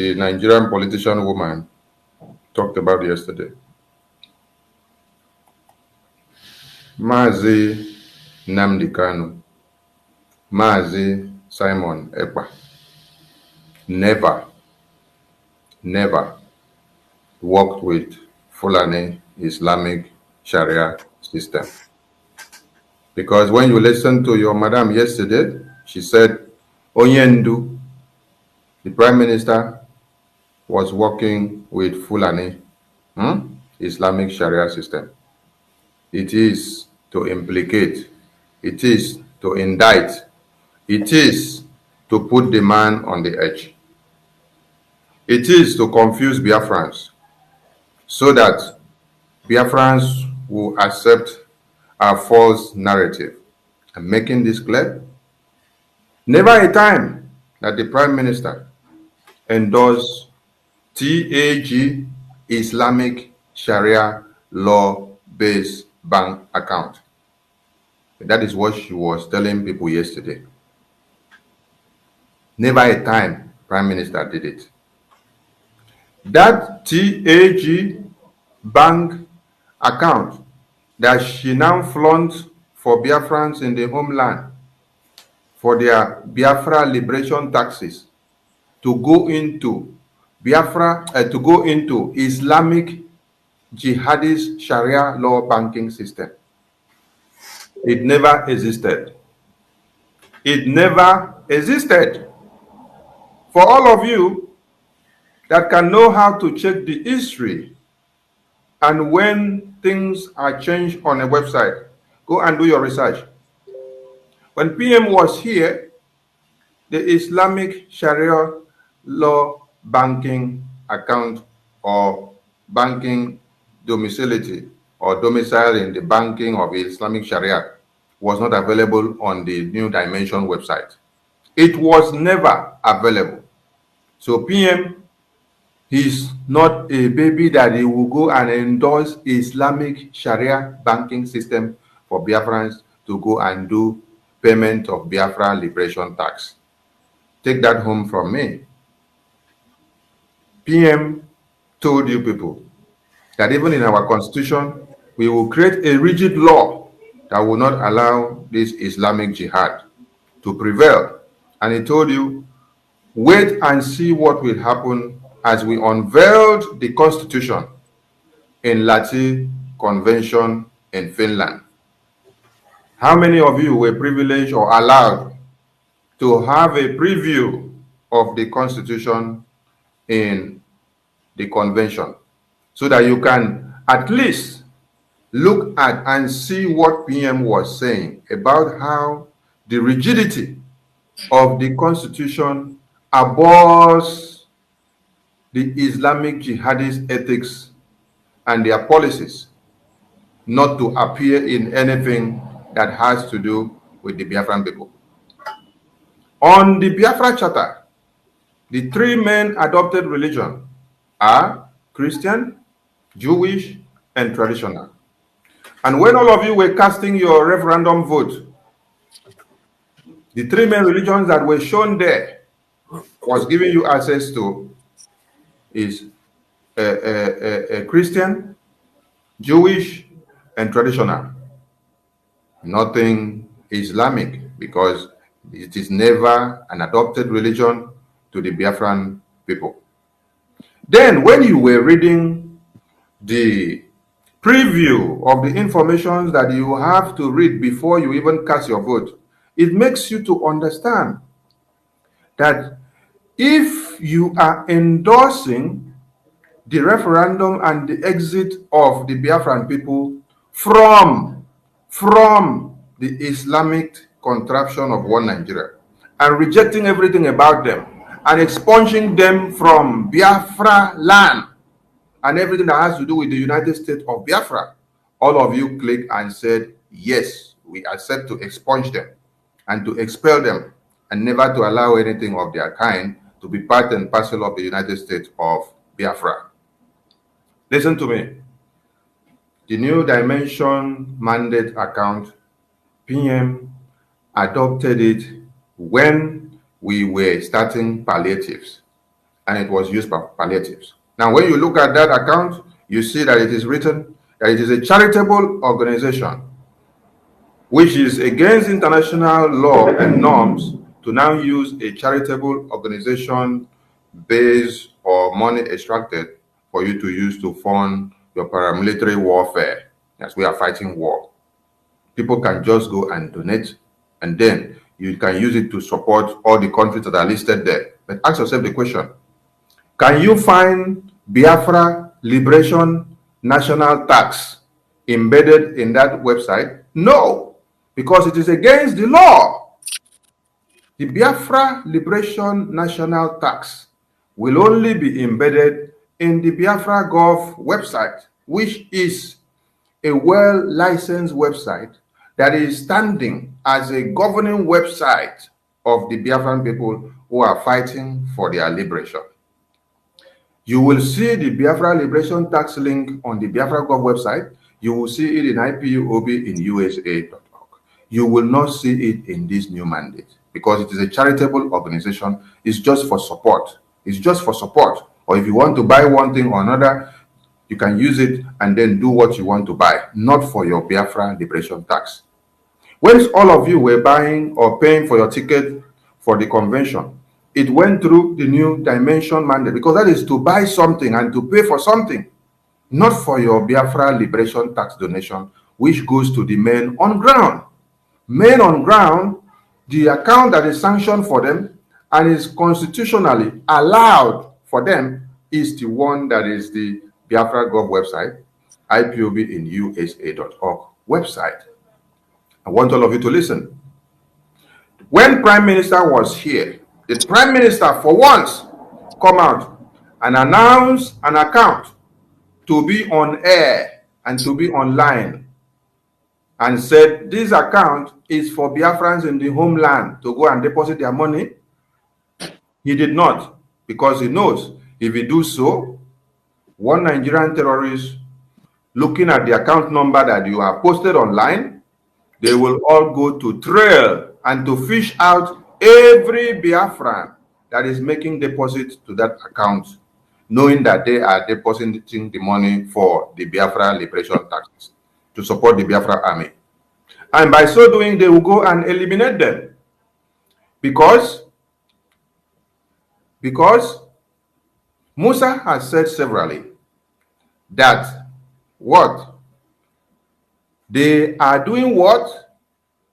the Nigerian politician woman talked about yesterday. Mazi Nnamdi Kanu, Mazi Simon Ekpa never worked with Fulani Islamic Sharia system. Because when you listen to your madam yesterday, she said Onyendu, the prime minister, was working with Fulani Islamic Sharia system. It is to implicate, it is to indict, it is to put the man on the edge. It is to confuse Biafrans so that Biafrans will accept our false narrative. I'm making this clear. Never a time that the Prime Minister endorsed TAG, Islamic Sharia law-based bank account. That is what she was telling people yesterday. Never a time Prime Minister did it. That TAG bank account that she now flaunts for Biafrans in the homeland for their Biafra liberation taxes to go into Biafra, to go into Islamic jihadist Sharia law banking system. It never existed. It never existed. For all of you that can know how to check the history and when things are changed on a website, go and do your research. When PM was here, the Islamic Sharia law banking account or banking domicility or domicile in the banking of Islamic Sharia was not available on the New Dimension website. It was never available. So PM is not a baby that he will go and endorse Islamic Sharia banking system for Biafrans to go and do payment of Biafra liberation tax. Take that home from me. PM told you people that even in our constitution, we will create a rigid law that will not allow this Islamic jihad to prevail. And he told you, wait and see what will happen as we unveiled the constitution in Lahti Convention in Finland. How many of you were privileged or allowed to have a preview of the constitution in the convention so that you can at least look at and see what PM was saying about how the rigidity of the constitution abhors the Islamic jihadist ethics and their policies not to appear in anything that has to do with the Biafran people. On the Biafra Charter, the three main adopted religions are Christian, Jewish, and traditional. And when all of you were casting your referendum vote, the three main religions that were shown there was giving you access to is a Christian, Jewish, and traditional. Nothing Islamic, because it is never an adopted religion to the Biafran people. Then when you were reading the preview of the information that you have to read before you even cast your vote, it makes you to understand that if you are endorsing the referendum and the exit of the Biafran people from the Islamic contraption of one Nigeria and rejecting everything about them and expunging them from Biafra land and everything that has to do with the United States of Biafra, all of you clicked and said, yes, we accept to expunge them and to expel them and never to allow anything of their kind to be part and parcel of the United States of Biafra. Listen to me. The New Dimension mandate account, PM adopted it when we were starting palliatives. and it was used for palliatives. Now, when you look at that account, you see that it is written that it is a charitable organization, which is against international law and norms to now use a charitable organization base or money extracted for you to use to fund your paramilitary warfare, as we are fighting war. People can just go and donate, and then you can use it to support all the countries that are listed there. But ask yourself the question, can you find Biafra Liberation National Tax embedded in that website? No, because it is against the law. The Biafra Liberation National Tax will only be embedded in the Biafra Gov website, which is a well-licensed website that is standing as a governing website of the Biafran people who are fighting for their liberation. You will see the Biafra Liberation Tax link on the Biafra Gov website. You will see it in IPOB in USA.org. You will not see it in this new mandate because it is a charitable organization. It's just for support. It's just for support. Or if you want to buy one thing or another, you can use it and then do what you want to buy, not for your Biafra Liberation Tax. When all of you were buying or paying for your ticket for the convention, it went through the new dimension mandate because that is to buy something and to pay for something, not for your Biafra Liberation Tax donation, which goes to the men on ground. Men on ground, the account that is sanctioned for them and is constitutionally allowed for them is the one that is the Biafra Gov website, IPOB in USA.org website. I want all of you to listen. When Prime Minister was here, the Prime Minister for once come out and announce an account to be on air and to be online and said this account is for Biafrans in the homeland to go and deposit their money. He did not, because he knows if he do so, one Nigerian terrorist looking at the account number that you have posted online, they will all go to trail and to fish out every Biafran that is making deposits to that account, knowing that they are depositing the money for the Biafra Liberation Tax to support the Biafra army. And by so doing, they will go and eliminate them. Because Musa has said severally that what? They are doing what?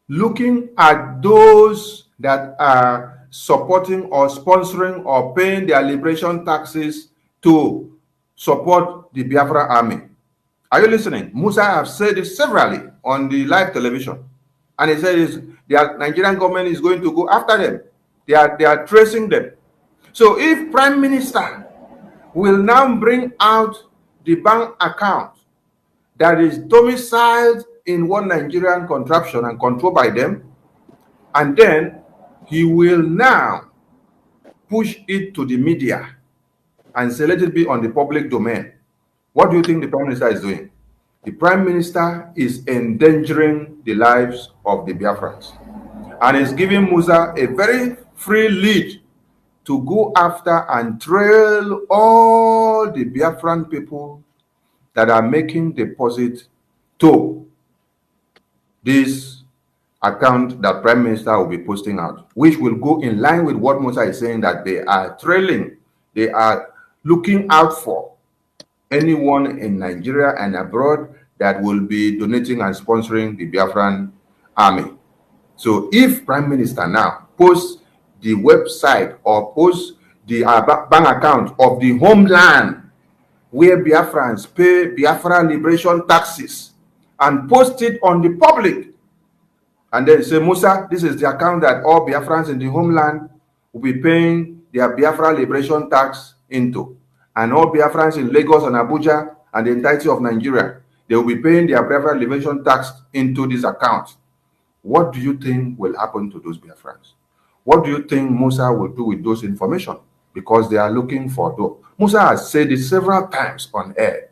Looking at those that are supporting or sponsoring or paying their liberation taxes to support the Biafra army. Are you listening? Musa has said it severally on the live television. And he said the Nigerian government is going to go after them. They are tracing them. So if Prime Minister will now bring out the bank account that is domiciled in one Nigerian contraption and controlled by them, and then he will now push it to the media and say let it be on the public domain. What do you think the Prime Minister is doing? The Prime Minister is endangering the lives of the Biafrans and is giving Musa a very free lead to go after and trail all the Biafran people that are making deposit to this account that Prime Minister will be posting out, which will go in line with what Musa is saying, that they are trailing, they are looking out for anyone in Nigeria and abroad that will be donating and sponsoring the Biafran army. So if Prime Minister now posts the website or posts the bank account of the homeland where Biafrans pay Biafra liberation taxes and post it on the public, and then say, Musa, this is the account that all Biafrans in the homeland will be paying their Biafra liberation tax into, and all Biafrans in Lagos and Abuja and the entirety of Nigeria, they will be paying their Biafra liberation tax into this account. What do you think will happen to those Biafrans? What do you think Musa will do with those information? Because they are looking for those. Musa has said it several times on air.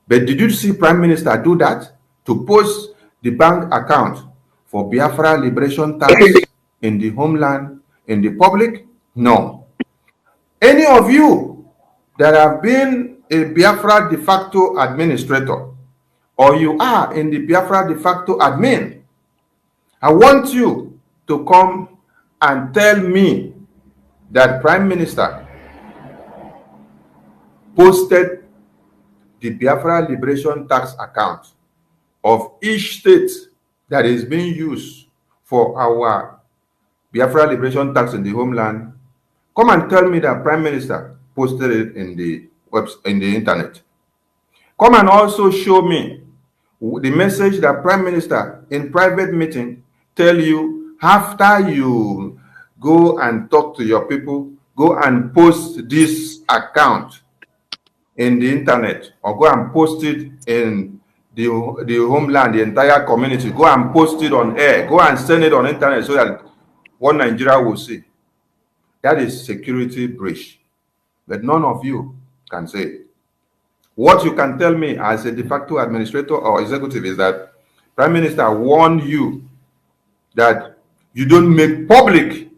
But did you see Prime Minister do that? To post the bank account for Biafra liberation tax in the homeland, in the public? No. Any of you that have been a Biafra de facto administrator, or you are in the Biafra de facto admin, I want you to come and tell me that Prime Minister posted the Biafra Liberation Tax account of each state that is being used for our Biafra Liberation Tax in the homeland. Come and tell me that Prime Minister posted it in the internet. Come and also show me the message that Prime Minister in private meeting tell you after you go and talk to your people, go and post this account in the internet, or go and post it in the homeland, the entire community, go and post it on air, go and send it on internet so that one Nigeria will see. That is security breach. But none of you can say it. What you can tell me as a de facto administrator or executive is that Prime Minister warned you that you don't make public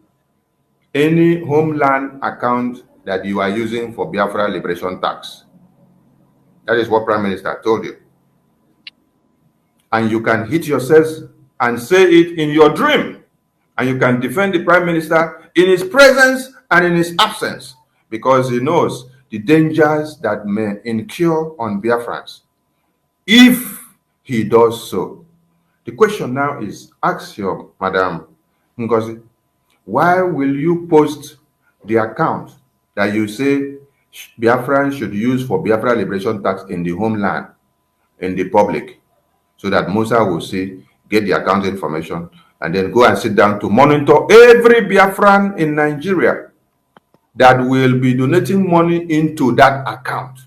any homeland account that you are using for Biafra Liberation Tax. That is what Prime Minister told you. And you can hit yourselves and say it in your dream. And you can defend the Prime Minister in his presence and in his absence, because he knows the dangers that may incur on Biafrans if he does so. The question now is, ask your Madam Ngozi, why will you post the account that you say Biafrans should use for Biafra Liberation Tax in the homeland, in the public, so that Musa will see, get the account information, and then go and sit down to monitor every Biafran in Nigeria that will be donating money into that account?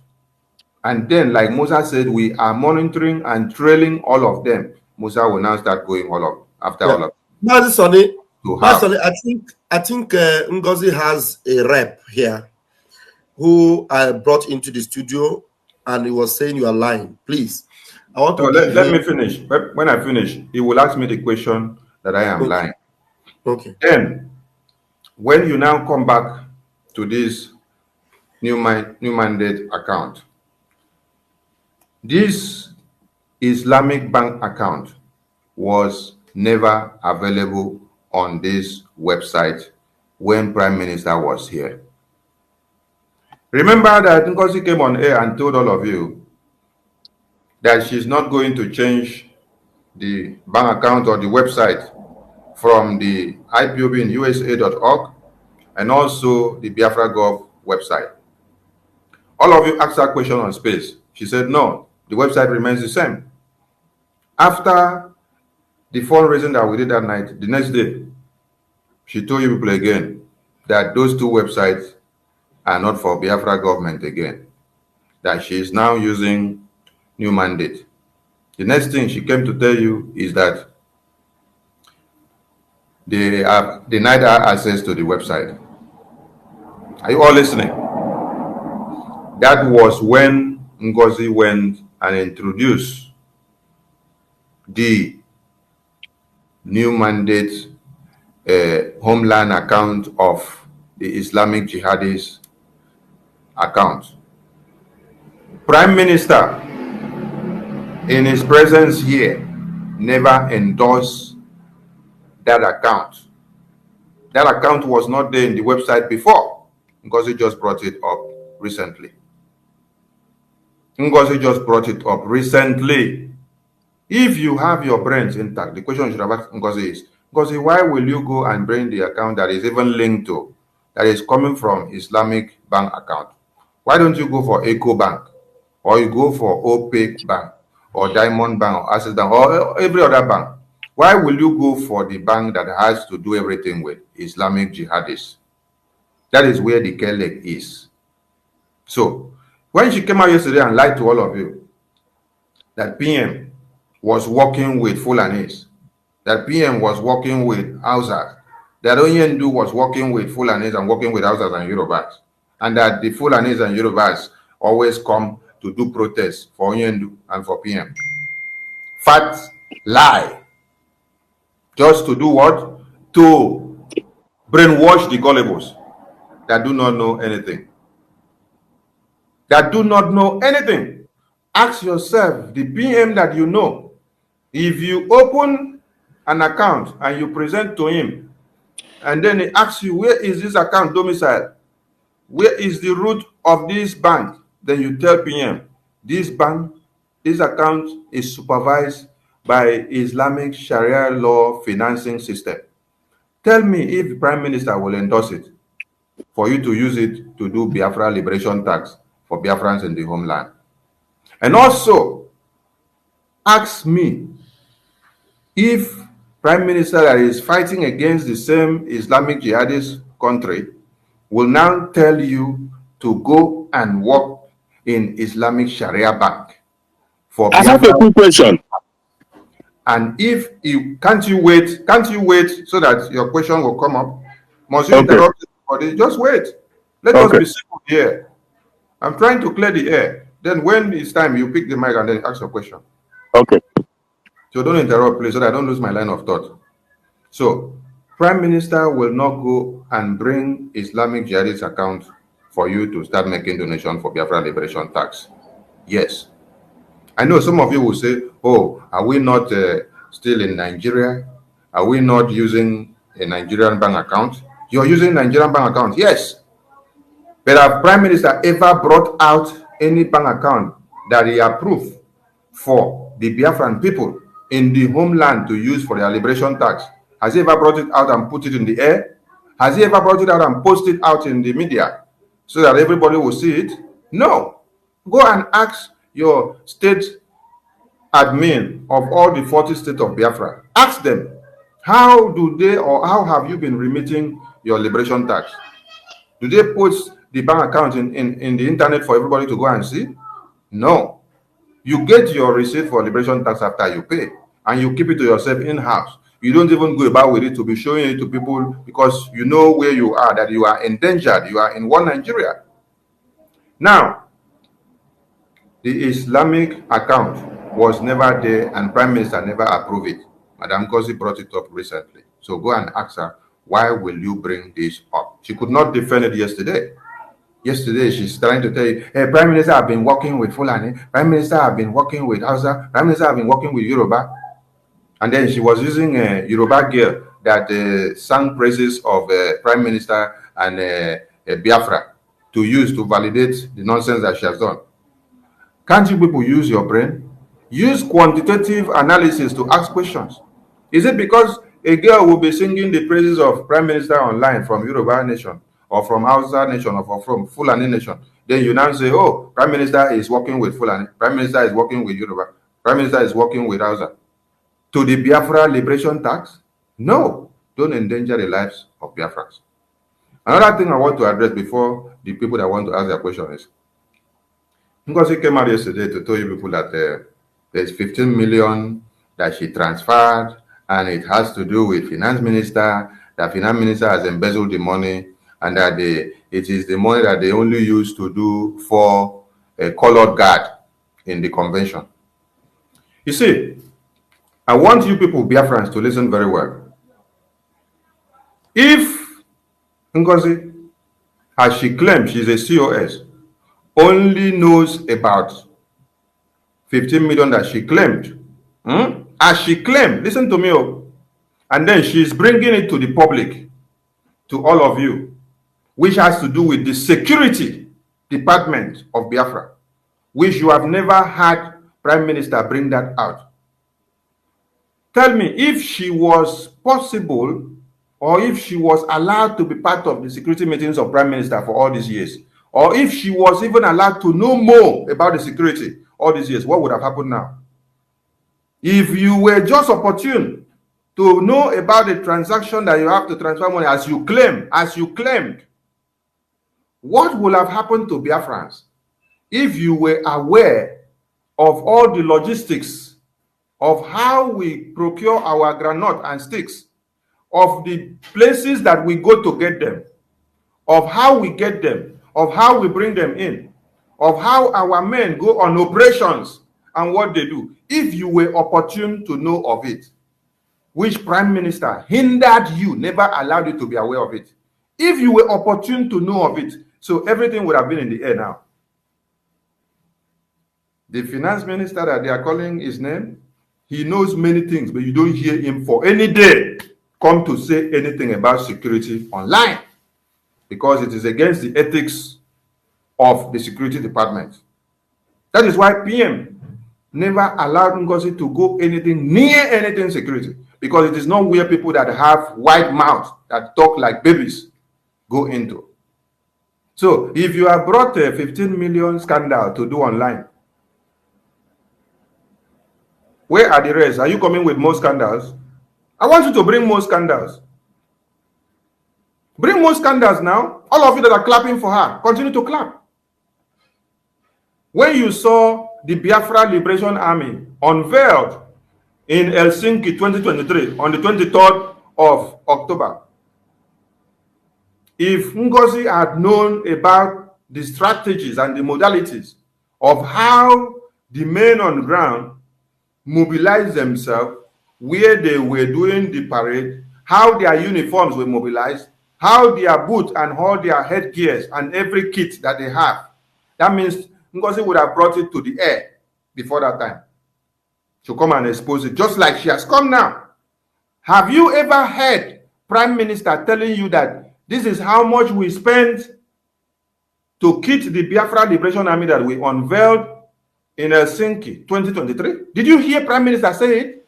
And then, like Musa said, we are monitoring and trailing all of them. Musa will now start going all of after all of them. Sonny, I think Ngozi has a rep here who I brought into the studio, and he was saying you are lying. Please, I want to let me finish. When I finish, he will ask me the question that I am lying. Okay. Then, when you now come back to this new mandate account, this Islamic bank account was never available on this website when Prime Minister was here. Remember that Ngozi came on air and told all of you that she's not going to change the bank account or the website from the IPOB in USA.org and also the Biafra Gov website. All of you asked that question on Space. She said, no, the website remains the same. After the fundraising that we did that night, the next day, she told you people again that those two websites are not for Biafra government again, that she is now using new mandate. The next thing she came to tell you is that they have denied her access to the website. Are you all listening? That was when Ngozi went and introduced the new mandate homeland account of the Islamic jihadist account. Prime Minister, in his presence here, never endorsed that account. That account was not there in the website before. Ngozi just brought it up recently. If you have your brains intact, the question you should have asked Ngozi is, Ngozi, why will you go and bring the account that is even linked to, that is coming from Islamic bank account? Why don't you go for Eco Bank, or you go for OPEC Bank, or Diamond Bank, or Access Bank, or every other bank? Why will you go for the bank that has to do everything with Islamic jihadists? That is where the Kelleg is. So, when she came out yesterday and lied to all of you that PM was working with Fulanis, that PM was working with Hausas, that Onyendu was working with Fulanis and working with Hausas and Yorubas, and that the Fulanis and Yorubas always come to do protests for Onyendu and for PM. Fat lie. Just to do what? To brainwash the gullibles. that do not know anything. That do not know anything. Ask yourself, the PM that you know, if you open an account and you present to him, and then he asks you, where is this account domicile? Where is the root of this bank? Then you tell PM, this bank, this account is supervised by Islamic Sharia law financing system. Tell me if the Prime Minister will endorse it for you to use it to do Biafra liberation tax for Biafrans in the homeland. And also, ask me if Prime Minister that is fighting against the same Islamic jihadist country will now tell you to go and work in Islamic Sharia Bank for I have a quick question. And if you can't you wait so that your question will come up? Must you interrupt everybody? Just wait. Let us be simple here. I'm trying to clear the air. Then when it's time, you pick the mic and then ask your question. Okay. So don't interrupt, please, so that I don't lose my line of thought. So Prime Minister will not go and bring Islamic jihadist account for you to start making donation for Biafra liberation tax. Yes. I know some of you will say, oh, are we not still in Nigeria? Are we not using a Nigerian bank account? You're using Nigerian bank account, yes. But have Prime Minister ever brought out any bank account that he approved for the Biafran people in the homeland to use for their liberation tax? Has he ever brought it out and put it in the air? Has he ever brought it out and posted it out in the media so that everybody will see it? No. Go and ask your state admin of all the 40 states of Biafra. Ask them, how do they or how have you been remitting your liberation tax? Do they post the bank account in the internet for everybody to go and see? No. You get your receipt for liberation tax after you pay, and you keep it to yourself in-house. You don't even go about with it to be showing it to people because you know where you are, that you are endangered. You are in one Nigeria. Now, the Islamic account was never there and Prime Minister never approved it. Madam Ngozi brought it up recently. So go and ask her, why will you bring this up? She could not defend it yesterday. Yesterday, she's trying to tell you, hey, Prime Minister, I've been working with Fulani. Prime Minister, I've been working with Hausa. Prime Minister, I've been working with Yoruba. And then she was using a Yoruba girl that sang praises of Prime Minister and Biafra to use to validate the nonsense that she has done. Can't you people use your brain? Use quantitative analysis to ask questions. Is it because a girl will be singing the praises of Prime Minister online from Yoruba nation or from Hausa nation or from Fulani nation? Then you now say, oh, Prime Minister is working with Fulani. Prime Minister is working with Yoruba. Prime Minister is working with Hausa. To the Biafra liberation tax? No. Don't endanger the lives of Biafrans. Another thing I want to address before the people that want to ask their question is, Ngozi came out yesterday to tell you people that there's 15 million that she transferred, and it has to do with finance minister, that finance minister has embezzled the money, and that it is the money that they only use to do for a colored guard in the convention. You see, I want you people, Biafrans, to listen very well. If Ngozi, as she claims she's a COS, only knows about 15 million that she claimed, as she claimed, listen to me, and then she's bringing it to the public, to all of you, which has to do with the security department of Biafra, which you have never had Prime Minister bring that out. Tell me if she was possible or if she was allowed to be part of the security meetings of Prime Minister for all these years, or if she was even allowed to know more about the security all these years, what would have happened now? If you were just opportune to know about the transaction that you have to transfer money as you claimed, what would have happened to Biafrans if you were aware of all the logistics of how we procure our granite and sticks, of the places that we go to get them, of how we get them, of how we bring them in, of how our men go on operations and what they do? If you were opportune to know of it, which Prime Minister hindered you, never allowed you to be aware of it, If you were opportune to know of it, so everything would have been in the air now. The finance minister that they are calling his name, he knows many things, but you don't hear him for any day come to say anything about security online, because it is against the ethics of the security department. That is why PM never allowed Ngozi to go anything near anything security, because it is not where people that have wide mouths that talk like babies go into. So if you have brought a 15 million scandal to do online, where are the rest? Are you coming with more scandals? I want you to bring more scandals. Bring more scandals now. All of you that are clapping for her, continue to clap. When you saw the Biafra Liberation Army unveiled in Helsinki 2023 on the 23rd of October, if Ngozi had known about the strategies and the modalities of how the men on the ground mobilized themselves, where they were doing the parade, how their uniforms were mobilized, how their boots and all their headgears and every kit that they have, that means Ngozi would have brought it to the air before that time to come and expose it, just like she has come now. Have you ever heard Prime Minister telling you that this is how much we spent to kit the Biafra Liberation Army that we unveiled in Helsinki 2023? Did you hear Prime Minister say it?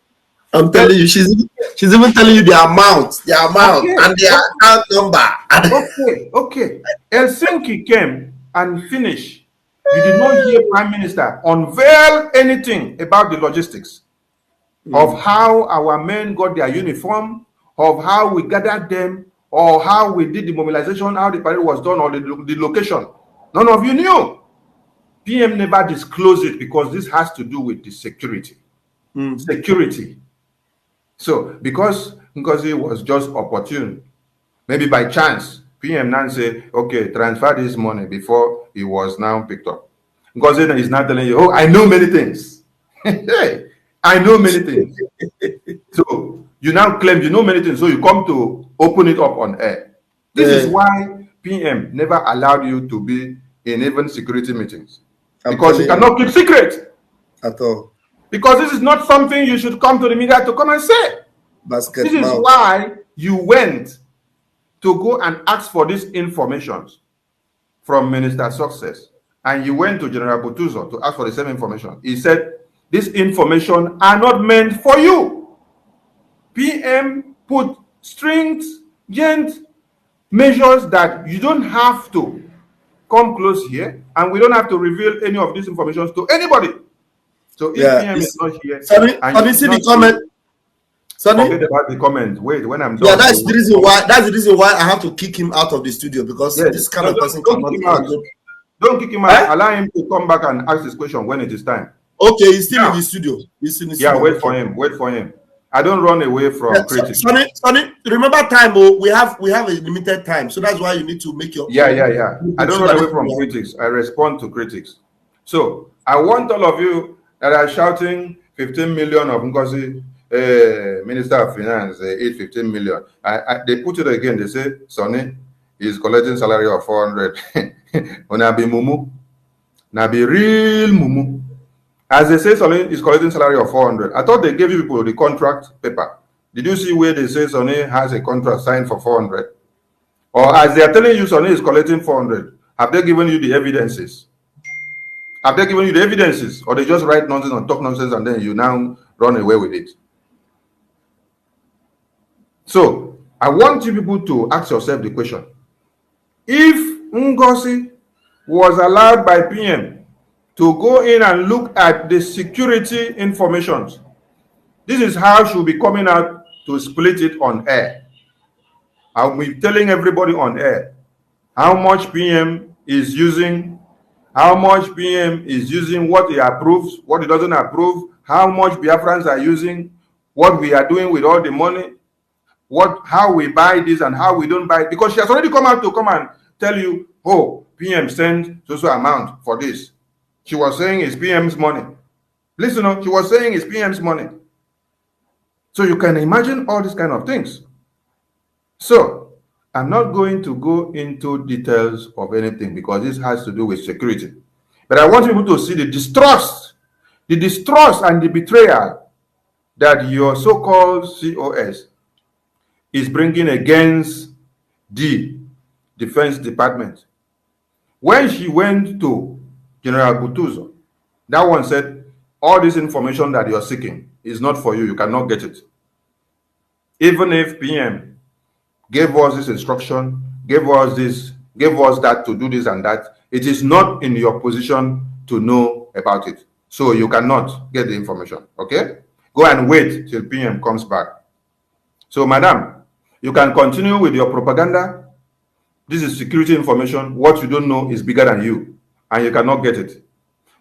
I'm telling you, she's even telling you the amount, okay, and the account number. Okay. Helsinki came and finished. You did not hear Prime Minister unveil anything about the logistics of how our men got their uniform, of how we gathered them, or how we did the mobilization, how the parade was done, or the location. None of you knew. PM never disclosed it because this has to do with the security. Security. So, because Ngozi was just opportune, maybe by chance, PM now say, okay, transfer this money before it was now picked up. Ngozi is now telling you, oh, I know many things. Hey, I know many things. So, you now claim you know many things, so you come to open it up on air. This is why PM never allowed you to be in even security meetings. Because you cannot keep secret. At all. Because this is not something you should come to the media to come and say. This is why you went to go and ask for these informations from Minister Success. And you went to General Butuzo to ask for the same information. He said, this information are not meant for you. PM put stringent measures that you don't have to come close here, and we don't have to reveal any of these information to anybody. So if PM is not here, and you see the comment. Forget about the comment. Wait, when I'm done. Yeah, that's the reason why. That's the reason why I have to kick him out of the studio, because this kind of person cannot. Don't kick him out. Allow him to come back and ask this question when it is time. Okay, he's still in the studio. He's in the studio. Wait for him. Wait for him. I don't run away from critics. Sonny, remember time. We have a limited time, so that's why you need to make your. Yeah. I don't run away from critics. I respond to critics. So I want all of you that are shouting 15 million of Ngozi, Minister of Finance, 15 million. They put it again. They say Sonny is collecting salary of 400. Ona be mumu, na be real mumu. As they say, Sonny is collecting salary of 400. I thought they gave you people the contract paper. Did you see where they say Sonny has a contract signed for 400? Or as they are telling you Sonny is collecting 400, have they given you the evidences? Have they given you the evidences? Or they just write nonsense and talk nonsense and then you now run away with it? So, I want you people to ask yourself the question. If Ngozi was allowed by PM to go in and look at the security information, this is how she'll be coming out to split it on air. I'll be telling everybody on air how much PM is using, how much PM is using, what he approves, what he doesn't approve, how much Biafrans are using, what we are doing with all the money, how we buy this and how we don't buy it. Because she has already come out to come and tell you, oh, PM sent so amount for this. She was saying it's PM's money. Listen, she was saying it's PM's money. So you can imagine all these kind of things. So I'm not going to go into details of anything because this has to do with security. But I want people to see the distrust and the betrayal that your so-called COS is bringing against the Defense Department. When she went to General Butuzo, that one said, all this information that you're seeking is not for you. You cannot get it. Even if PM gave us this instruction, gave us that to do this and that, it is not in your position to know about it. So you cannot get the information, okay? Go and wait till PM comes back. So, madam, you can continue with your propaganda. This is security information. What you don't know is bigger than you, and you cannot get it.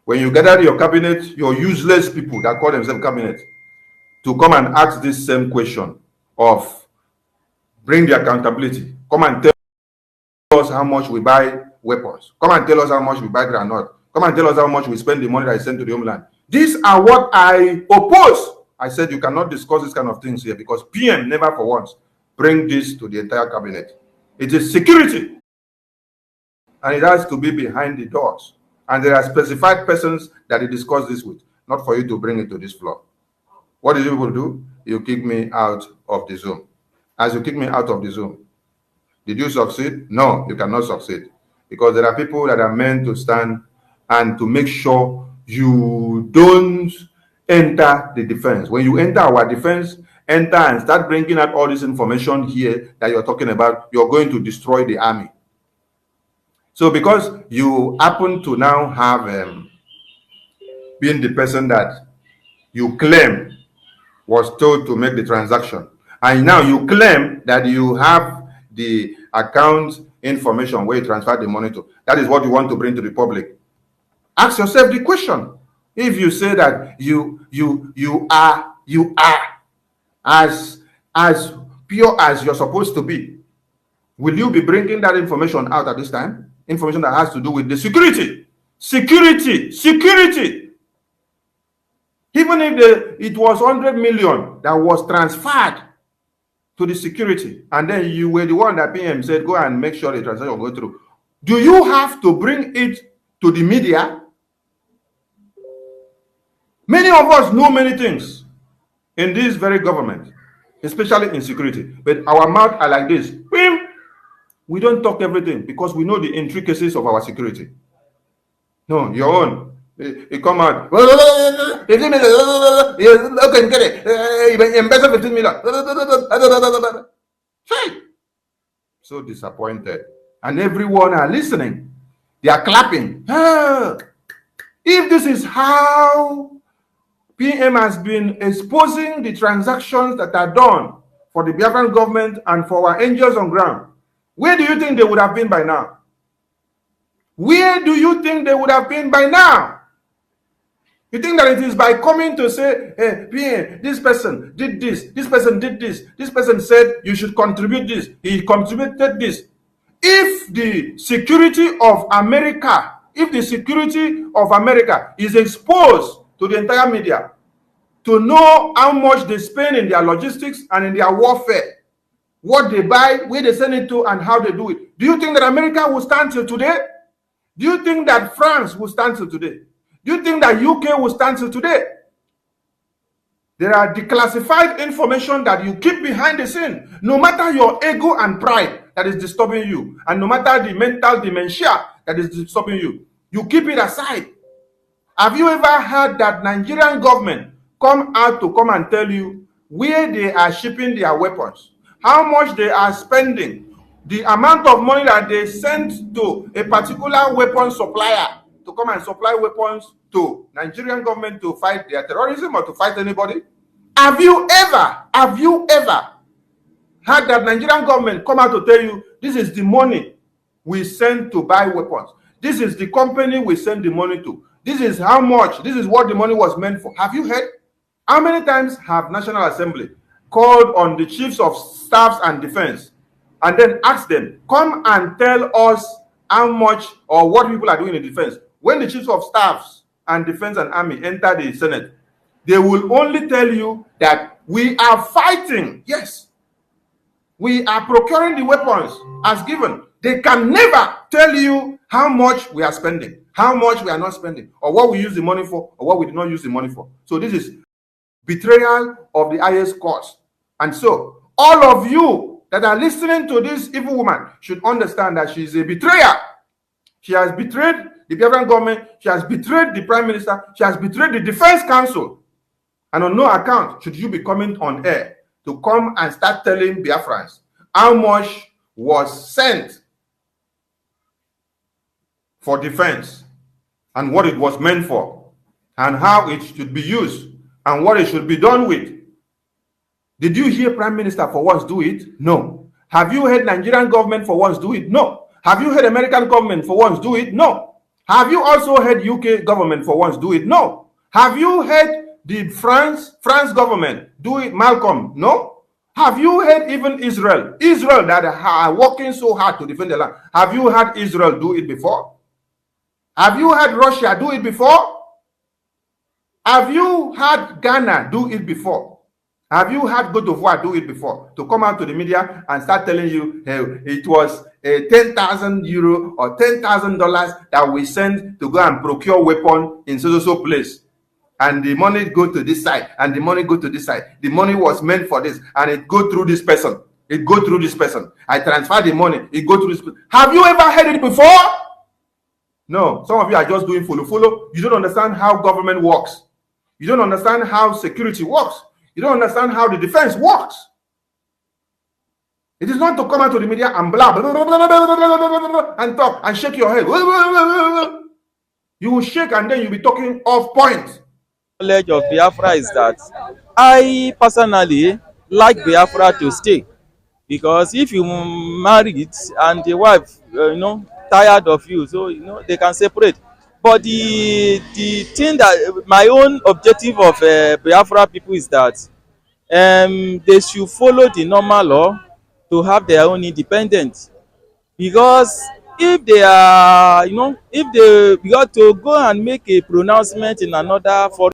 When you gather your cabinet, your useless people that call themselves cabinet, to come and ask this same question of bring the accountability. Come and tell us how much we buy weapons. Come and tell us how much we buy granite. Come and tell us how much we spend the money that is sent to the homeland. These are what I oppose. I said you cannot discuss this kind of things here because PM never for once bring this to the entire cabinet. It is security. And it has to be behind the doors. And there are specified persons that they discuss this with, not for you to bring it to this floor. What did you people do? You kick me out of the Zoom. As you kick me out of the Zoom, did you succeed? No, you cannot succeed. Because there are people that are meant to stand and to make sure you don't enter the defense. When you enter our defense, enter and start bringing out all this information here that you're talking about, you're going to destroy the army. So because you happen to now have been the person that you claim was told to make the transaction, and now you claim that you have the account information where you transfer the money to, that is what you want to bring to the public. Ask yourself the question. If you say that you are as pure as you're supposed to be, will you be bringing that information out at this time? Information that has to do with the security. Even if it was 100 million that was transferred to the security, and then you were the one that PM said, go and make sure the transaction go through. Do you have to bring it to the media? Many of us know many things in this very government, especially in security, but our mouth are like this. We don't talk everything because we know the intricacies of our security. No, your own. You come out. 15 million. Okay, get it. Embezzle 15 million. So disappointed. And everyone are listening. They are clapping. If this is how PM has been exposing the transactions that are done for the Biafran government and for our angels on ground, where do you think they would have been by now? Where do you think they would have been by now? You think that it is by coming to say, hey, PM, this person did this person did this person said you should contribute this, he contributed this. If the security of America, is exposed to the entire media to know how much they spend in their logistics and in their warfare, what they buy, where they send it to, and how they do it, do you think that America will stand till today? Do you think that France will stand till today? Do you think that UK will stand till today? There are declassified information that you keep behind the scene, no matter your ego and pride that is disturbing you, and no matter the mental dementia that is disturbing you, you keep it aside. Have you ever heard that Nigerian government come out to come and tell you where they are shipping their weapons, how much they are spending, the amount of money that they send to a particular weapon supplier to come and supply weapons to Nigerian government to fight their terrorism or to fight anybody? Have you ever heard that Nigerian government come out to tell you this is the money we send to buy weapons, this is the company we send the money to, this is how much, this is what the money was meant for? Have you heard? How many times have National Assembly called on the chiefs of staffs and defense and then asked them, come and tell us how much or what people are doing in defense? When the chiefs of staffs and defense and army enter the Senate, they will only tell you that we are fighting. Yes, We are procuring the weapons as given. They can never tell you how much we are spending, how much we are not spending, or what we use the money for, or what we did not use the money for. So this is betrayal of the highest cause. And so all of you that are listening to this evil woman should understand that she is a betrayer. She has betrayed the Biafran government. She has betrayed the Prime Minister. She has betrayed the Defense Council. And on no account should you be coming on air to come and start telling Biafrans how much was sent for defense and what it was meant for and how it should be used and what it should be done with. Did you hear Prime Minister for once do it? No. Have you heard Nigerian government for once do it? No. Have you heard American government for once do it? No. Have you also heard UK government for once do it? No. Have you heard the France government do it? Malcolm? No. Have you heard even Israel that are working so hard to defend the land? Have you had Israel do it before? Have you had Russia do it before? Have you had Ghana do it before? Have you had Côte d'Ivoire do it before? To come out to the media and start telling you, hey, it was 10,000 euro or $10,000 that we sent to go and procure weapon in so place. And the money go to this side, and the money go to this side. The money was meant for this, and it go through this person. It go through this person. I transfer the money, it go through this person. Have you ever heard it before? No. Some of you are just doing follow. You don't understand how government works. You don't understand how security works. You don't understand how the defense works. It is not to come out to the media and blah, blah, blah, blah, blah, blah, blah, blah, and talk and shake your head. You will shake and then you'll be talking off point. Knowledge of Biafra is that I personally like Biafra to stay, because if you married and the wife tired of you, so they can separate. But the thing that my own objective of Biafra people is that they should follow the normal law to have their own independence, because if they are if they got to go and make a pronouncement in another foreign